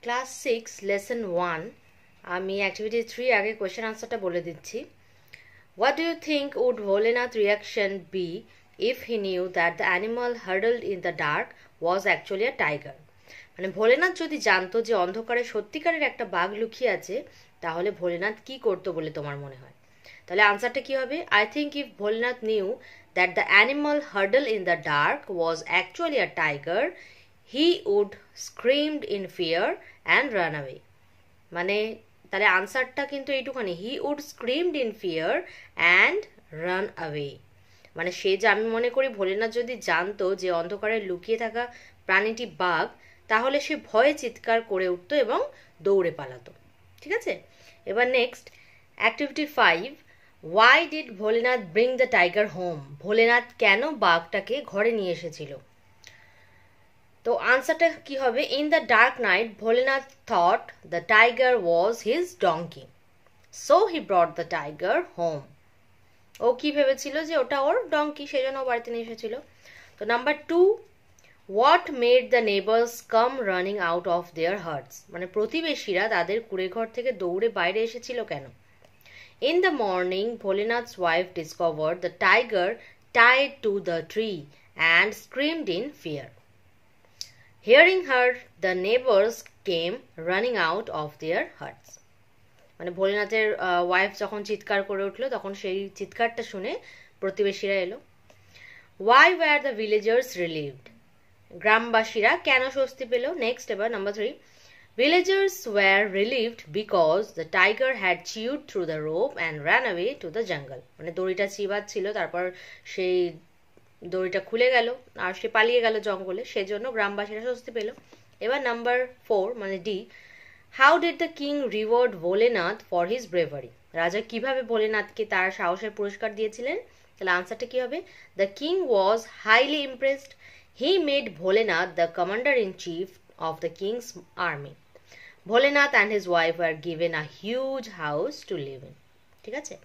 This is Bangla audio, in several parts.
ক্লাস 6 লেসন 1 আমি অ্যাক্টিভিটি 3 আগে কোশ্চেন আনসারটা বলে দিচ্ছি। What do you think would Bholenath's reaction be if he knew that the animal huddled in the dark was actually a tiger? মানে ভোলেনাথ যদি জানতো যে অন্ধকারে সত্যিকারের একটা বাঘ লুকিয়ে আছে, তাহলে ভোলেনাথ কি করতো বলে তোমার মনে হয়? তাহলে আনসারটা কি হবে? I think if Bholenath knew that the animal huddled in the dark was actually a tiger, he would screamed in fear and run away. মানে তাহলে আনসারটা কিন্তু এইটুখানি, he would screamed in fear and run away. মানে সে যে, আমি মনে করি ভোলেনাথ যদি জানতো যে অন্ধকারে লুকিয়ে থাকা প্রাণীটি বাঘ, তাহলে সে ভয়ে চিৎকার করে উঠতো এবং দৌড়ে পালাতো। ঠিক আছে, এবার next activity 5, why did Bholenath bring the tiger home? Bholenath কেন বাঘটাকে ঘরে নিয়ে এসেছিল? তো আনসারটা কি হবে? In the dark night Bholenath thought the tiger was his donkey, so he brought the tiger home. ও কি ভেবেছিল যে ওটা ওর ডঙ্কি, সেই জন্য ও বাড়িতে নিয়ে এসেছিল। তো number 2, what made the neighbours come running out of their huts? মানে প্রতিবেশীরা তাদের কুঁড়েঘর থেকে দৌড়ে বাইরে এসেছিল কেন? In the morning Bholenath's wife discovered the tiger tied to the tree and screamed in fear. Hearing her, the neighbors came running out of their huts. মানে ভোলেনাথের ওয়াইফ যখন চিৎকার করে উঠলো, তখন সেই চিৎকারটা শুনে প্রতিবেশীরা এলো। Why were the villagers relieved? গ্রামবাসীরা কেন স্বস্তি পেল? নেক্সট এবার number 3, villagers were relieved because the tiger had chewed through the rope and ran away to the jungle. মানে দড়িটা চিবাচ্ছিল, তারপর সেই দড়িটা খুলে গেল আর সে পালিয়ে গেল জঙ্গলে, সেজন্য গ্রামবাসীরা স্বস্তি পেল। এবার নাম্বার 4 মানে D, how did the king reward Bholenath for his bravery? রাজা কিভাবে ভোলেনাথকে তার সাহসের পুরস্কার দিয়েছিলেন? তাহলে আনসারটা কি হবে? The king was highly impressed, he made Bholenath the commander in chief of the king's army. Bholenath and his wife are given a huge house to live in. ঠিক আছে,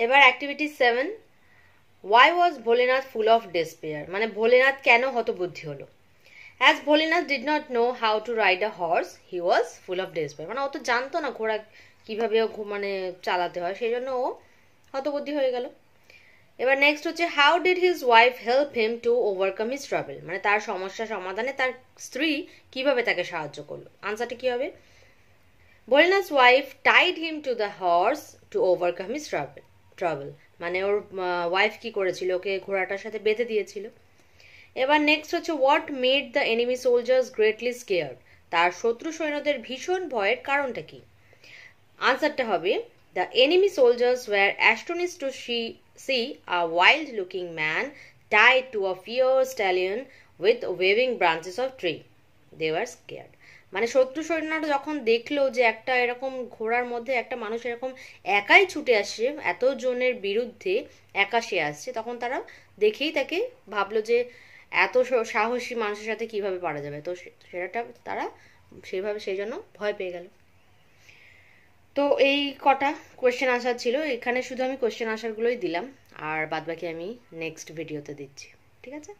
এবার activity 7, Why was Bholenath full of despair? মানে ভোলেনাথ কেন হতবুদ্ধি হলো? As Bholenath did not know how to ride a horse, he was full of despair. মানে ও তো জানতো না ঘোড়া কিভাবে মানে চালাতে হয়, সেই জন্য ও হতবুদ্ধি হয়ে গেল। এবার নেক্সট হচ্ছে, how did his wife help him to overcome his trouble? মানে তার সমস্যা সমাধানে তার স্ত্রী কিভাবে তাকে সাহায্য করলো? আনসারটা কি হবে? Bholenath's wife tied him to the horse to overcome his trouble. মানে ওর ওয়াইফ কি করেছিল? ওকে ঘোড়াটার সাথে বেঁধে দিয়েছিল। এবার নেক্সট হচ্ছে, what made the enemy soldiers greatly scared? তার শত্রু সৈন্যদের ভীষণ ভয়ের কারণটা কি? আনসারটা হবে, the enemy soldiers were astonished to see a wild looking man tied to a fear stallion with waving branches of tree, they were scared. মানে শত্রু সৈন্যরা যখন দেখলো যে একটা এরকম ঘোড়ার মধ্যে একটা মানুষ এরকম একাই ছুটে আসছে, এত জনের বিরুদ্ধে একা সে আসছে, তখন তারা দেখেই তাকে ভাবলো যে এত সাহসী মানুষের সাথে কিভাবে পারা যাবে, তো সেটা তারা সেইভাবে সেই জন্য ভয় পেয়ে গেল। তো এই কটা কোয়েশ্চেন আনসার ছিল, এখানে শুধু আমি কোয়েশ্চেন আনসারগুলোই দিলাম, আর বাদবাকি আমি নেক্সট ভিডিওতে দিচ্ছি। ঠিক আছে।